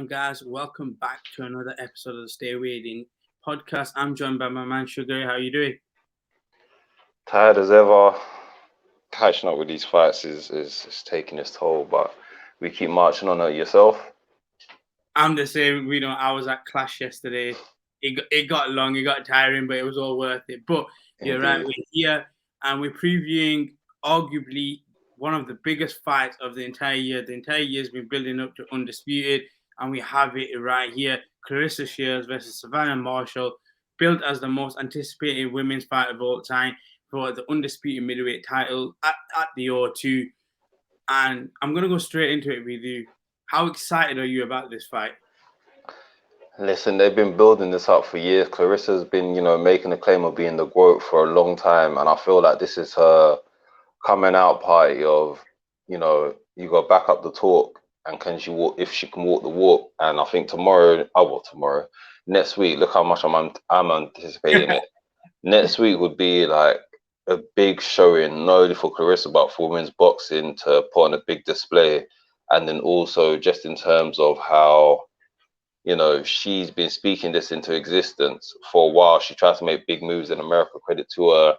And guys, welcome back to another episode of the Stay Waiting podcast. I'm joined by my man Sugar. How are you doing? Tired as ever. Catching up with these fights is taking its toll, but we keep marching on. Yourself? I'm the same. I was at Clash yesterday. It got long, it got tiring, but it was all worth it. But you're right, Indeed. we're here and we're previewing arguably one of the biggest fights of the entire year. The entire year's been building up to Undisputed, and we have it right here. Claressa Shields versus Savannah Marshall, built as the most anticipated women's fight of all time for the Undisputed middleweight title at the O2. And I'm going to go straight into it with you. How excited are you about this fight? Listen, they've been building this up for years. Clarissa's been, making a claim of being the GOAT for a long time, and I feel like this is her coming out party of, you got to back up the talk, and can she walk? If she can walk the walk, and I think next week. Look how much I'm anticipating it. Next week would be like a big showing, not only for Claressa but for women's boxing to put on a big display, and then also just in terms of how she's been speaking this into existence for a while. She tried to make big moves in America, credit to her.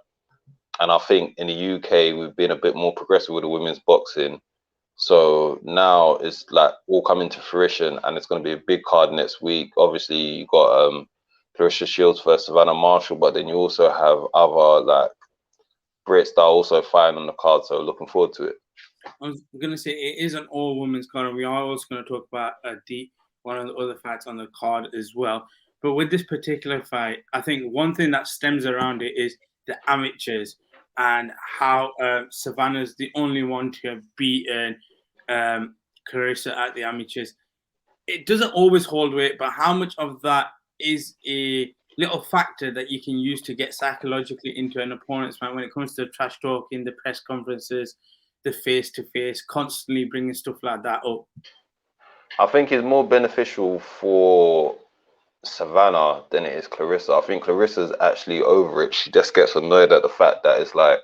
And I think in the UK, we've been a bit more progressive with the women's boxing. So now it's like all coming to fruition, and it's going to be a big card next week. Obviously, you got Claressa Shields versus Savannah Marshall, but then you also have other like Brits that are also fighting on the card. So looking forward to it. I was going to say it is an all women's card, and we are also going to talk about one of the other fights on the card as well. But with this particular fight, I think one thing that stems around it is the amateurs and how Savannah's the only one to have beaten Claressa at the amateurs. It doesn't always hold weight, but how much of that is a little factor that you can use to get psychologically into an opponent's mind when it comes to trash talking, the press conferences, the face-to-face, constantly bringing stuff like that up? I think it's more beneficial for Savannah than it is Claressa. I think Clarissa's actually over it. She just gets annoyed at the fact that it's like,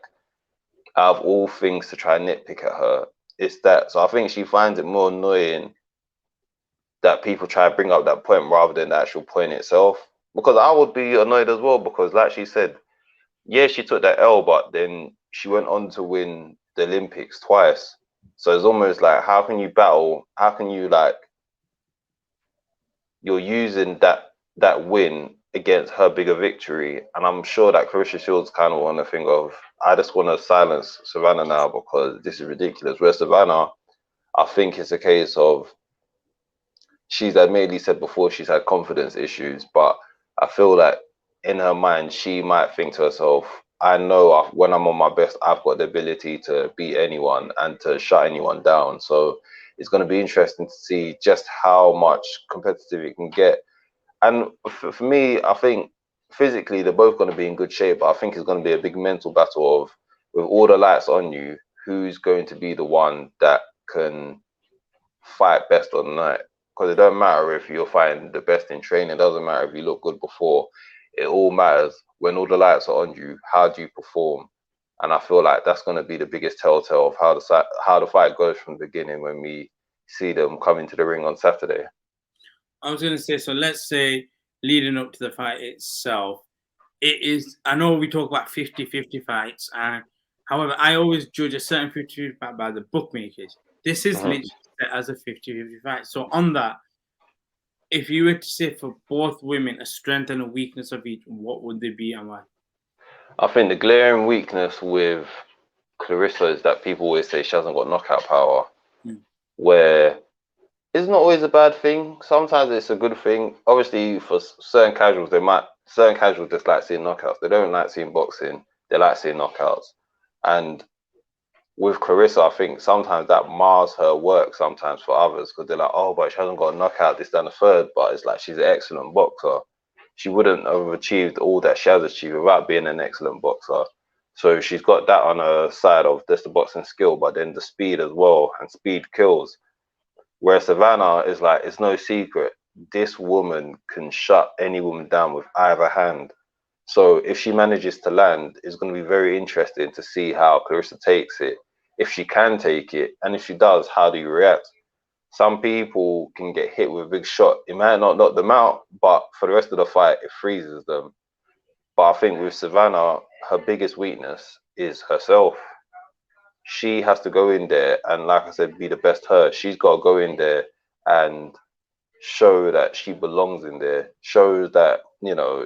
out of all things to try and nitpick at her, it's that. So I think she finds it more annoying that people try to bring up that point rather than the actual point itself. Because I would be annoyed as well, because like she said, yeah, she took that L, but then she went on to win the Olympics twice. So it's almost like, how can you battle? How can you you're using that win against her bigger victory? And I'm sure that Claressa Shields kind of want to think of, I just want to silence Savannah now because this is ridiculous. Where Savannah, I think it's a case of, she's admittedly said before she's had confidence issues, but I feel like in her mind, she might think to herself, I know when I'm on my best, I've got the ability to beat anyone and to shut anyone down. So it's going to be interesting to see just how much competitive it can get. And for me, I think physically they're both going to be in good shape, but I think it's going to be a big mental battle of, with all the lights on you, who's going to be the one that can fight best on the night. Because it doesn't matter if you're fighting the best in training, it doesn't matter if you look good before. It all matters when all the lights are on you, how do you perform? And I feel like that's going to be the biggest telltale of how the fight goes from the beginning when we see them come into the ring on Saturday. I was going to say, so let's say leading up to the fight itself, it is, I know we talk about 50-50 fights, and however, I always judge a certain 50-50 fight by the bookmakers. This is literally set as a 50-50 fight. So on that, if you were to say for both women a strength and a weakness of each, what would they be and why? I think the glaring weakness with Claressa is that people always say she hasn't got knockout power, where it's not always a bad thing. Sometimes it's a good thing. Obviously, for certain casuals, certain casuals just like seeing knockouts. They don't like seeing boxing. They like seeing knockouts. And with Claressa, I think sometimes that mars her work sometimes for others, because they're like, oh, but she hasn't got a knockout, this, that, and the third. But it's like, she's an excellent boxer. She wouldn't have achieved all that she has achieved without being an excellent boxer. So she's got that on her side of just the boxing skill, but then the speed as well, and speed kills. Where Savannah is like, it's no secret, this woman can shut any woman down with either hand. So if she manages to land, it's going to be very interesting to see how Claressa takes it. If she can take it, and if she does, how do you react? some people can get hit with a big shot. It might not knock them out, but for the rest of the fight, it freezes them. But I think with Savannah, her biggest weakness is herself. She has to go in there and, like I said, be the best her. She's got to go in there and show that she belongs in there. Show that, you know,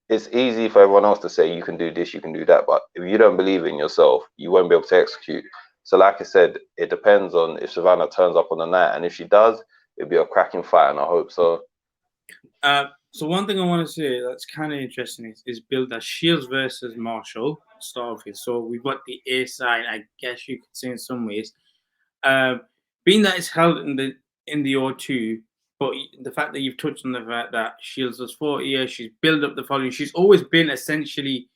it's easy for everyone else to say you can do this, you can do that, but if you don't believe in yourself, you won't be able to execute. So like I said, it depends on if Savannah turns up on the night, and if she does, it'll be a cracking fight, and I hope so. So one thing I want to say that's kind of interesting is build that Shields versus Marshall start off with. So we've got the A side, I guess you could say in some ways. Being that it's held in the O2, but the fact that you've touched on the fact that Shields was 40 years, she's built up the following. She's always been essentially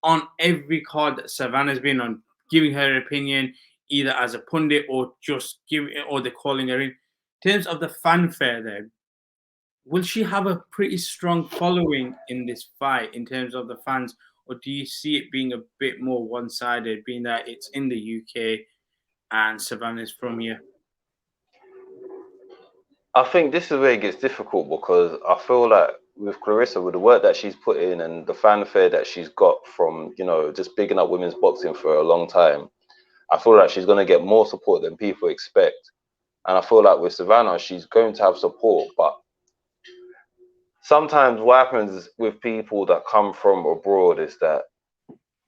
on every card that Savannah's been on, giving her opinion, either as a pundit or just giving, or they're calling her in. In terms of the fanfare, then, will she have a pretty strong following in this fight in terms of the fans, or do you see it being a bit more one-sided, being that it's in the UK and Savannah's from here? I think this is where it gets difficult, because I feel like with Claressa, with the work that she's put in and the fanfare that she's got from, you know, just bigging up women's boxing for a long time, I feel like she's going to get more support than people expect. And I feel like with Savannah, she's going to have support, but sometimes what happens with people that come from abroad is that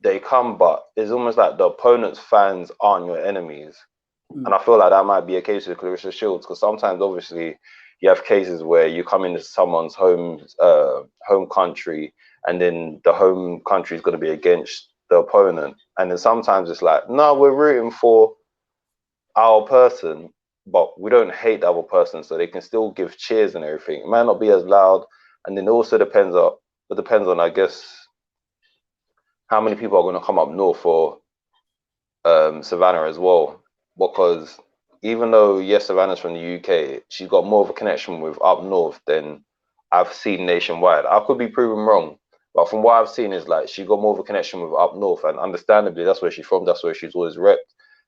they come, but it's almost like the opponent's fans aren't your enemies. And I feel like that might be a case with Claressa Shields, because sometimes, obviously, you have cases where you come into someone's home country, and then the home country is going to be against the opponent. And then sometimes it's like, no, we're rooting for our person, but we don't hate the other person, so they can still give cheers and everything. It might not be as loud, and then it also depends on, I guess, how many people are going to come up north for Savannah as well. Because even though, yes, Savannah's from the UK, she's got more of a connection with up north than I've seen nationwide. I could be proven wrong, but from what I've seen is like she got more of a connection with up north, and understandably, that's where she's from. That's where she's always repped.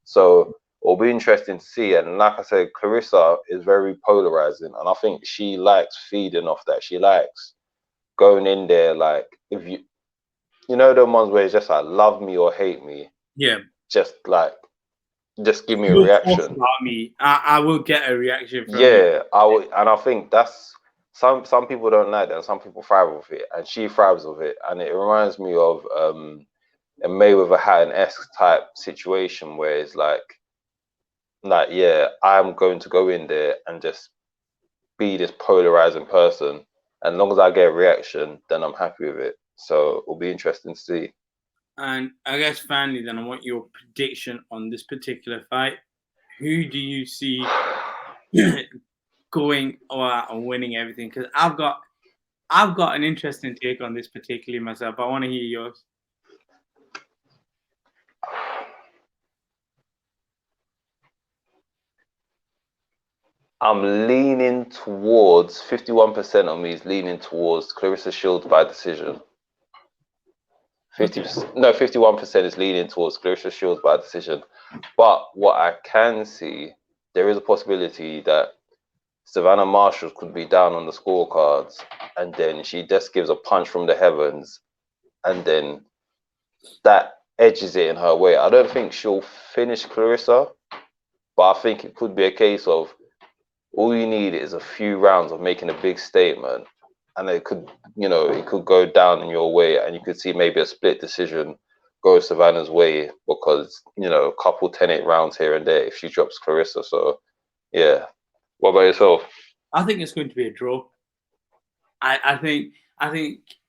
So it'll be interesting to see. And like I said, Claressa is very polarizing, and I think she likes feeding off that. She likes going in there like, if you know, the ones where it's just like love me or hate me. Yeah. Just give me a reaction. About me. I will get a reaction from you. I will, and I think that's some people don't like that, and some people thrive with it, and she thrives with it. And it reminds me of a Mayweather Hatton-esque type situation where it's like, yeah, I'm going to go in there and just be this polarizing person, and as long as I get a reaction, then I'm happy with it. So it'll be interesting to see. And I guess finally, then I want your prediction on this particular fight. Who do you see going or winning everything? Because I've got an interesting take on this particularly myself. I want to hear yours. I'm leaning towards 51% of me is leaning towards Claressa Shields by decision. 51% is leaning towards Claressa Shields by decision. But what I can see, there is a possibility that Savannah Marshall could be down on the scorecards, and then she just gives a punch from the heavens, and then that edges it in her way. I don't think she'll finish Claressa, but I think it could be a case of all you need is a few rounds of making a big statement, and it could, it could go down in your way, and you could see maybe a split decision go Savannah's way, because, a couple 10-8 rounds here and there if she drops Claressa. So, yeah. What about yourself? I think it's going to be a draw. I think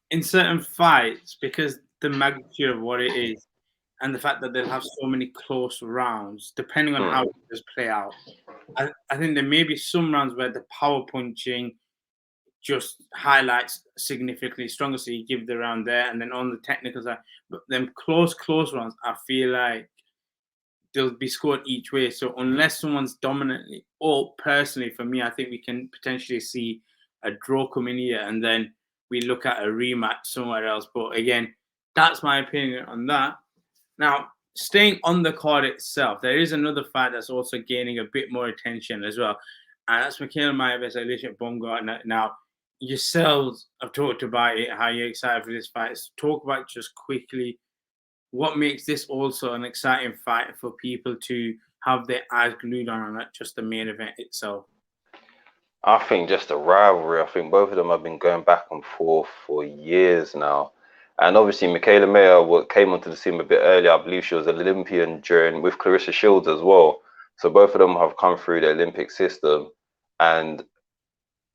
in certain fights, because the magnitude of what it is, and the fact that they'll have so many close rounds, depending on how it does play out, I think there may be some rounds where the power punching just highlights significantly stronger, so you give the round there, and then on the technical side, but them close rounds, I feel like they'll be scored each way. So unless someone's dominantly, or personally for me, I think we can potentially see a draw coming here, and then we look at a rematch somewhere else. But again, that's my opinion on that. Now, staying on the card itself, there is another fight that's also gaining a bit more attention as well, and that's Mikaela versus Alycia Baumgardner. Now, yourselves have talked about it, how you're excited for this fight. So talk about just quickly what makes this also an exciting fight for people to have their eyes glued on, not just the main event itself. I think just a rivalry. I think both of them have been going back and forth for years now. And obviously, Mikaela came onto the scene a bit earlier. I believe she was an Olympian with Claressa Shields as well. So both of them have come through the Olympic system. And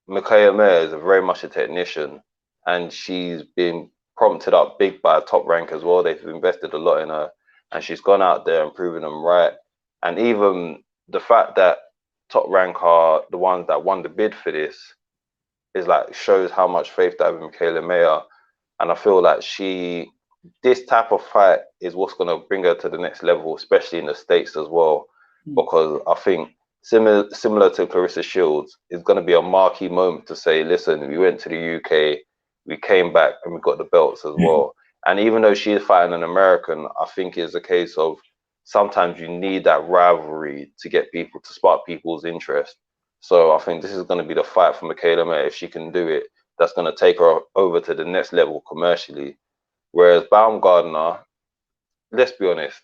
Mikaela is very much a technician. And she's been prompted up big by a top rank as well. They've invested a lot in her. And she's gone out there and proven them right. And even the fact that top rank are the ones that won the bid for this is like shows how much faith they have in Mikaela. And I feel like this type of fight is what's going to bring her to the next level, especially in the States as well. Because I think similar to Claressa Shields, it's going to be a marquee moment to say, listen, we went to the UK, we came back and we got the belts as well. And even though she is fighting an American, I think it's a case of sometimes you need that rivalry to get people to spark people's interest. So I think this is going to be the fight for Mikaela. If she can do it, that's going to take her over to the next level commercially. Whereas Baumgardner, let's be honest,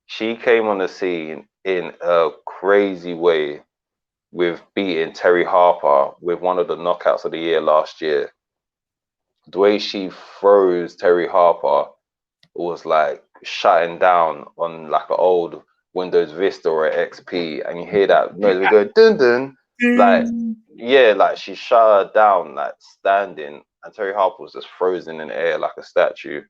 she came on the scene in a crazy way with beating Terry Harper with one of the knockouts of the year last year. The way she froze Terry Harper was like shutting down on like an old Windows Vista or an XP, and you hear that noise, we go dun dun, like yeah, like she shut her down like standing, and Terry Harper was just frozen in the air like a statue.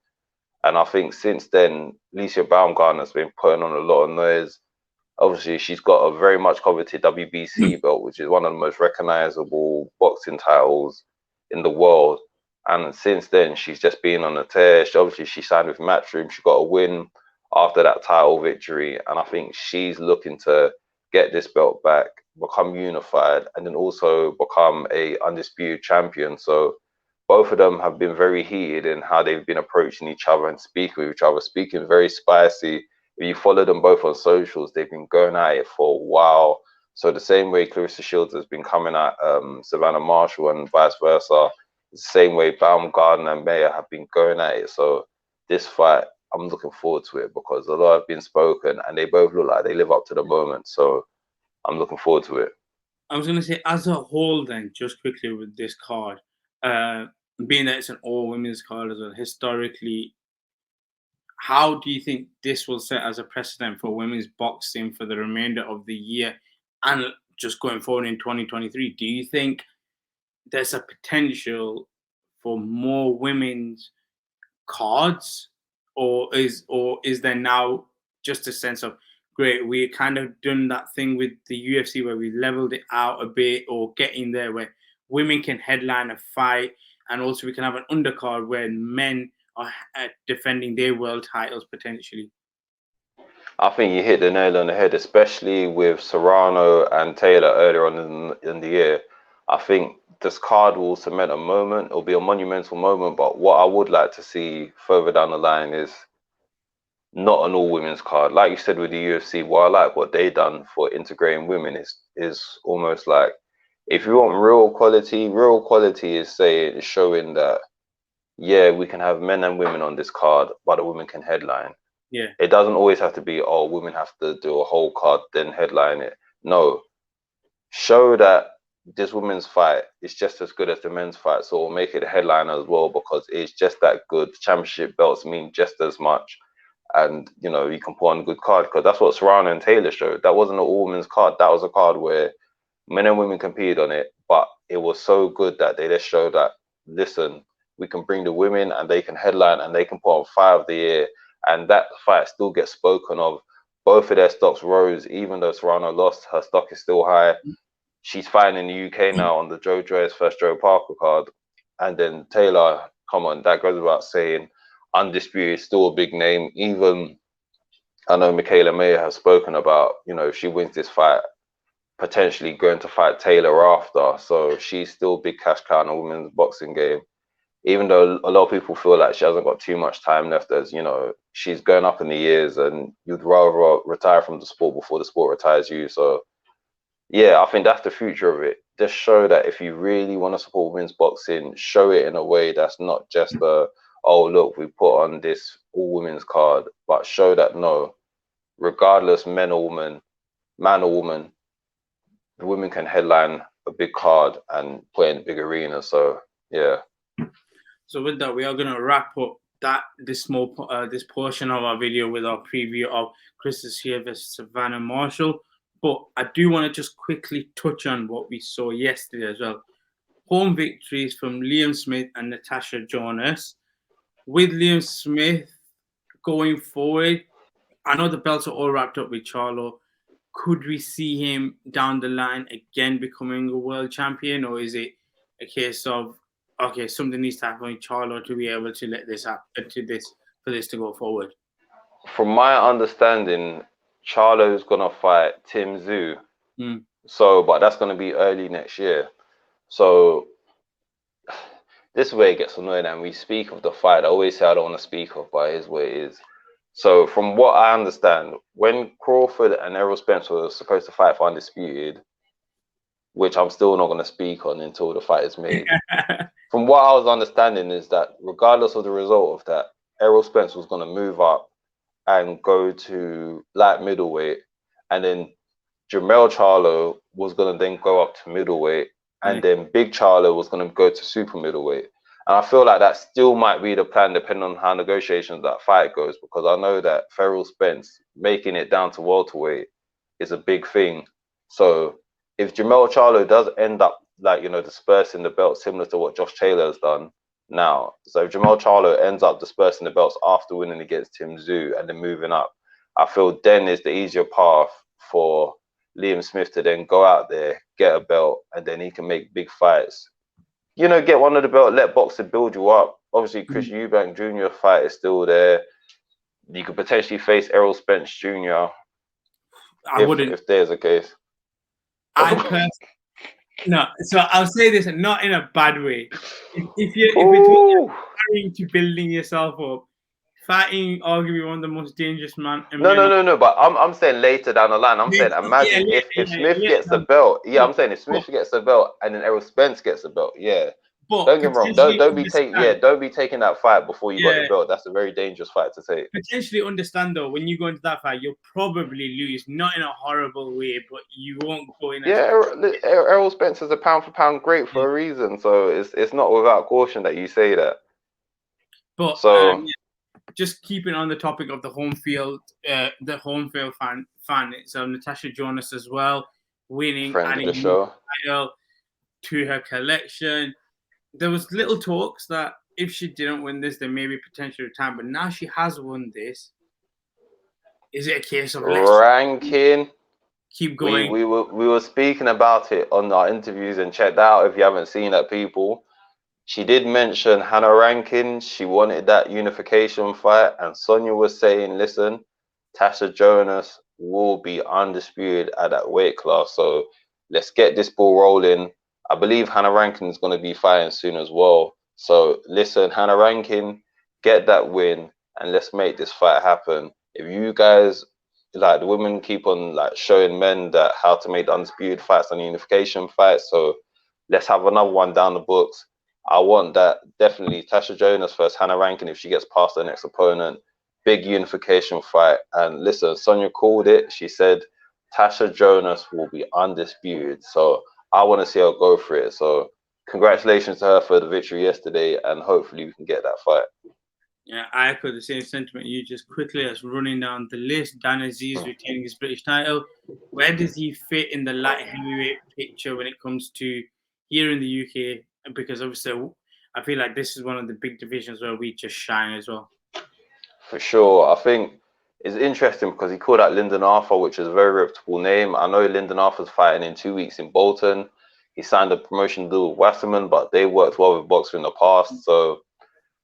And I think since then, Alycia Baumgardner's been putting on a lot of noise. Obviously, she's got a very much coveted WBC belt, which is one of the most recognizable boxing titles in the world. And since then, she's just been on a tear. She signed with Matchroom. She got a win after that title victory. And I think she's looking to get this belt back, become unified, and then also become a undisputed champion. So both of them have been very heated in how they've been approaching each other and speaking with each other, speaking very spicy. If you follow them both on socials, they've been going at it for a while. So the same way Claressa Shields has been coming at Savannah Marshall and vice versa, the same way Baumgardner and Mayer have been going at it. So this fight, I'm looking forward to it because a lot have been spoken and they both look like they live up to the moment. So I'm looking forward to it. I was going to say, as a whole then, just quickly with this card, being that it's an all-women's card as well, historically, how do you think this will set as a precedent for women's boxing for the remainder of the year and just going forward in 2023? Do you think there's a potential for more women's cards, or is there now just a sense of, great, we kind of done that thing with the UFC where we leveled it out a bit, or getting there where women can headline a fight, and also we can have an undercard where men are defending their world titles potentially? I think you hit the nail on the head, especially with Serrano and Taylor earlier on in the year. I think this card will cement a moment. It'll be a monumental moment. But what I would like to see further down the line is not an all-women's card. Like you said with the UFC, what I like what they done for integrating women is almost like, if you want real quality is showing that, yeah, we can have men and women on this card, but the women can headline. Yeah. It doesn't always have to be, oh, women have to do a whole card, then headline it. No. Show that this women's fight is just as good as the men's fight, so we'll make it a headliner as well because it's just that good. Championship belts mean just as much. And, you know, you can put on a good card because that's what Serrano and Taylor showed. That wasn't an all-women's card. That was a card where men and women competed on it, but it was so good that they just showed that, listen, we can bring the women and they can headline and they can put on fight of the year. And that fight still gets spoken of. Both of their stocks rose, even though Serrano lost, her stock is still high. She's fighting in the UK now on the Joe Joyce first Joe Parker card. And then Taylor, come on, that goes without saying, undisputed, still a big name. Even I know Mikaela has spoken about, you know, if she wins this fight, potentially going to fight Taylor after. So she's still big cash cow in the women's boxing game. even though a lot of people feel like she hasn't got too much time left, as you know, she's going up in the years, and you'd rather retire from the sport before the sport retires you. So yeah, I think that's the future of it. Just show that if you really want to support women's boxing, show it in a way that's not just a, oh look, we put on this all women's card, but show that no, regardless man or woman, the women can headline a big card and play in big arenas. So yeah. So with that, we are going to wrap up this portion of our video with our preview of Claressa versus Savannah Marshall. But I do want to just quickly touch on what we saw yesterday as well. Home victories from Liam Smith and Natasha Jonas. With Liam Smith going forward, I know the belts are all wrapped up with Charlo. Could we see him down the line again becoming a world champion, or is it a case of, okay, something needs to happen with Charlo to be able to let this happen, for this to go forward? From my understanding, Charlo's gonna fight Tim Tszyu. So, but that's gonna be early next year. So this is where it gets annoying, and we speak of the fight. I always say I don't want to speak of, but it is what it is. So from what I understand, when Crawford and Errol Spence were supposed to fight for Undisputed, which I'm still not going to speak on until the fight is made. From what I was understanding is that regardless of the result of that, Errol Spence was going to move up and go to light middleweight, and then Jermell Charlo was going to then go up to middleweight, and then Big Charlo was going to go to super middleweight. And I feel like that still might be the plan depending on how negotiations that fight goes, because I know that Errol Spence making it down to welterweight is a big thing. So if Jermell Charlo does end up, like, you know, dispersing the belt similar to what Josh Taylor has done now, so if Jermell Charlo ends up dispersing the belts after winning against Tim Tszyu and then moving up, I feel then is the easier path for Liam Smith to then go out there, get a belt, and then he can make big fights. You know, get one of the belt, let boxing build you up. Obviously, Chris Eubank Jr. fight is still there. You could potentially face Errol Spence Jr. if there's a case. No, so I'll say this not in a bad way. If you're trying to building yourself up, fighting arguably one of the most dangerous men. No. But I'm saying later down the line. I'm saying imagine if Smith gets the belt. Yeah, I'm saying if Smith gets the belt and then Errol Spence gets the belt. Yeah. But don't get me wrong. Don't be taking that fight before you got the belt. That's a very dangerous fight to take. Potentially understand though, when you go into that fight, you'll probably lose, not in a horrible way, but you won't go in. Errol Spence is a pound for pound great for a reason, so it's not without caution that you say that. But so just keeping on the topic of the home field fan, it's Natasha Jonas as well, winning, adding the show title to her collection. There was little talks that if she didn't win this, there may be potential time. But now she has won this. Is it a case of ranking? Keep going. We were speaking about it on our interviews, and check that out if you haven't seen that, people. She did mention Hannah Rankin. She wanted that unification fight, and Sonia was saying, "Listen, Tasha Jonas will be undisputed at that weight class. So let's get this ball rolling." I believe Hannah Rankin is going to be fighting soon as well. So listen, Hannah Rankin, get that win and let's make this fight happen. If you guys, like the women, keep on like showing men that how to make the undisputed fights and unification fights, so let's have another one down the books. I want that definitely. Tasha Jonas versus Hannah Rankin if she gets past her next opponent. Big unification fight. And listen, Sonia called it. She said Tasha Jonas will be undisputed. So I want to see her go for it. So congratulations to her for the victory yesterday, and hopefully we can get that fight. Yeah, I echo the same sentiment. You just quickly as running down the list. Dan Azeez retaining his British title. Where does he fit in the light heavyweight picture when it comes to here in the UK? Because obviously, I feel like this is one of the big divisions where we just shine as well. For sure. I think it's interesting because he called out Lyndon Arthur, which is a very reputable name. I know Lyndon Arthur's fighting in 2 weeks in Bolton. He signed a promotion deal with Wasserman, but they worked well with Boxer in the past. So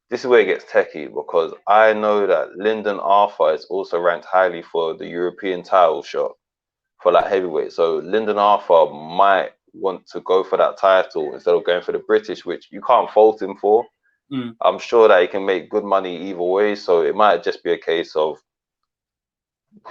this is where it gets techie, because I know that Lyndon Arthur is also ranked highly for the European title shot for like heavyweight. So Lyndon Arthur might want to go for that title instead of going for the British, which you can't fault him for. I'm sure that he can make good money either way. So it might just be a case of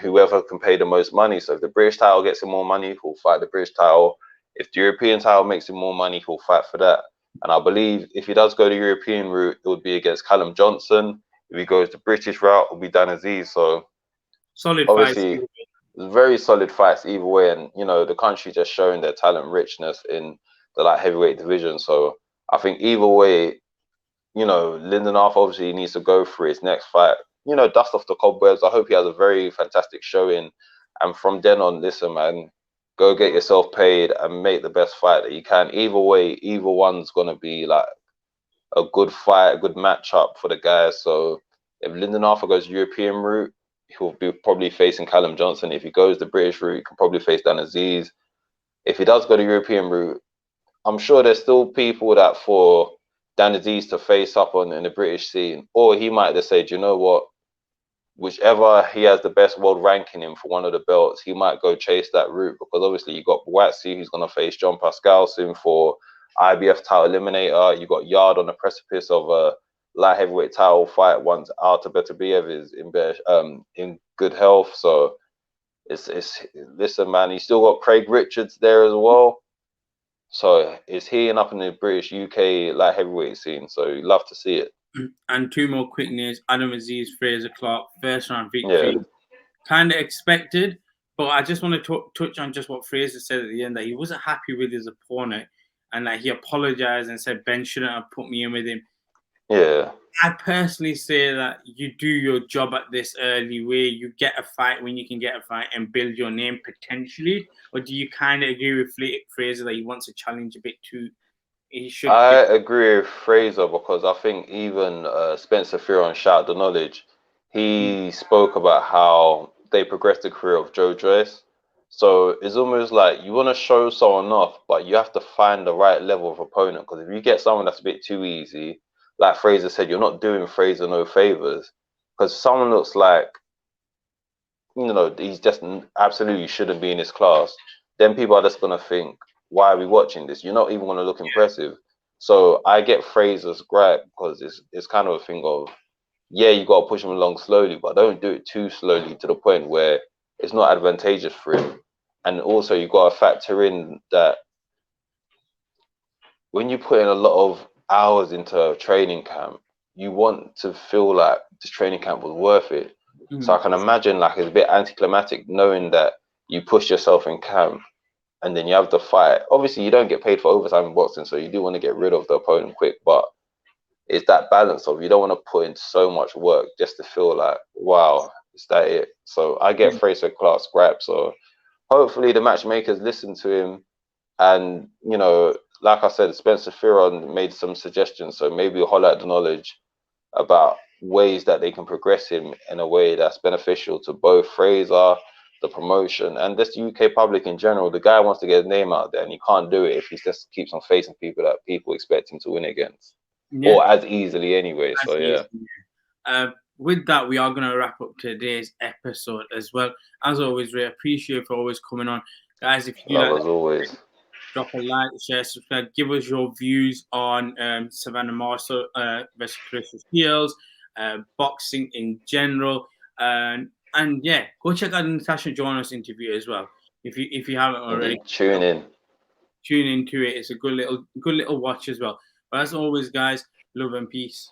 whoever can pay the most money. So if the British title gets him more money, he'll fight the British title. If the European title makes him more money, he'll fight for that. And I believe if he does go the European route, it would be against Callum Johnson. If he goes the British route, it'll be Dan Azeez. So Solid obviously, fight. very solid fights either way. And, you know, the country just showing their talent richness in the light heavyweight division. So I think either way, you know, Lyndon Arthur obviously needs to go for his next fight. You know, dust off the cobwebs. I hope he has a very fantastic showing. And from then on, listen, man, go get yourself paid and make the best fight that you can. Either way, either one's going to be like a good fight, a good matchup for the guys. So if Lyndon Arthur goes European route, he'll be probably facing Callum Johnson. If he goes the British route, he can probably face Dan Azeez. If he does go the European route, I'm sure there's still people that for Dan Azeez to face up on in the British scene, or he might just say, do you know what? Whichever he has the best world ranking in for one of the belts, he might go chase that route because obviously you got Buatsi who's going to face John Pascal soon for IBF title eliminator. You got Yard on the precipice of a light heavyweight title fight once Artur Beterbiev is in good health. So it's listen, man. You still got Craig Richards there as well. So it's heating up in the British UK light heavyweight scene. So you love to see it. And two more quick news: Adam Azeez, Frazier Clark, first round victory. Yeah. Kind of expected, but I just want to touch on just what Frazier said at the end, that he wasn't happy with his opponent and that he apologized and said Ben shouldn't have put me in with him. Yeah. I personally say that you do your job at this early way. You get a fight when you can get a fight and build your name potentially. Or do you kind of agree with Frazier that he wants to challenge a bit too? He should. I agree with Fraser because I think even Spencer Fearon, shout the knowledge, he spoke about how they progressed the career of Joe Joyce. So it's almost like you want to show someone off, but you have to find the right level of opponent. Because if you get someone that's a bit too easy, like Fraser said, you're not doing Fraser no favors. Because someone looks like, you know, he's just absolutely shouldn't be in his class. Then people are just going to think, why are we watching this? You're not even going to look impressive. So I get Fraser's gripe because it's kind of a thing of, yeah, you got to push him along slowly, but don't do it too slowly to the point where it's not advantageous for him. And also you got to factor in that when you put in a lot of hours into a training camp, you want to feel like this training camp was worth it. So I can imagine like it's a bit anticlimactic knowing that you push yourself in camp and then you have the fight. Obviously, you don't get paid for overtime in boxing, so you do want to get rid of the opponent quick, but it's that balance of you don't want to put in so much work just to feel like, wow, is that it? So I get Fraser Clark's gripe. So hopefully the matchmakers listen to him. And, you know, like I said, Spencer Fearon made some suggestions. So maybe we'll holler at the knowledge about ways that they can progress him in a way that's beneficial to both Fraser, the promotion, and just the UK public in general. The guy wants to get his name out there, and he can't do it if he just keeps on facing people that people expect him to win against, or as easily anyway. So yeah. With that, we are going to wrap up today's episode as well. As always, we appreciate you for always coming on, guys. If you love as always, drop a like, share, subscribe. Give us your views on Savannah Marshall versus Patricia Shields, boxing in general, and yeah, go check out the Natasha Jonas interview as well. If you haven't already, tune into it. It's a good little watch as well. But as always, guys, love and peace.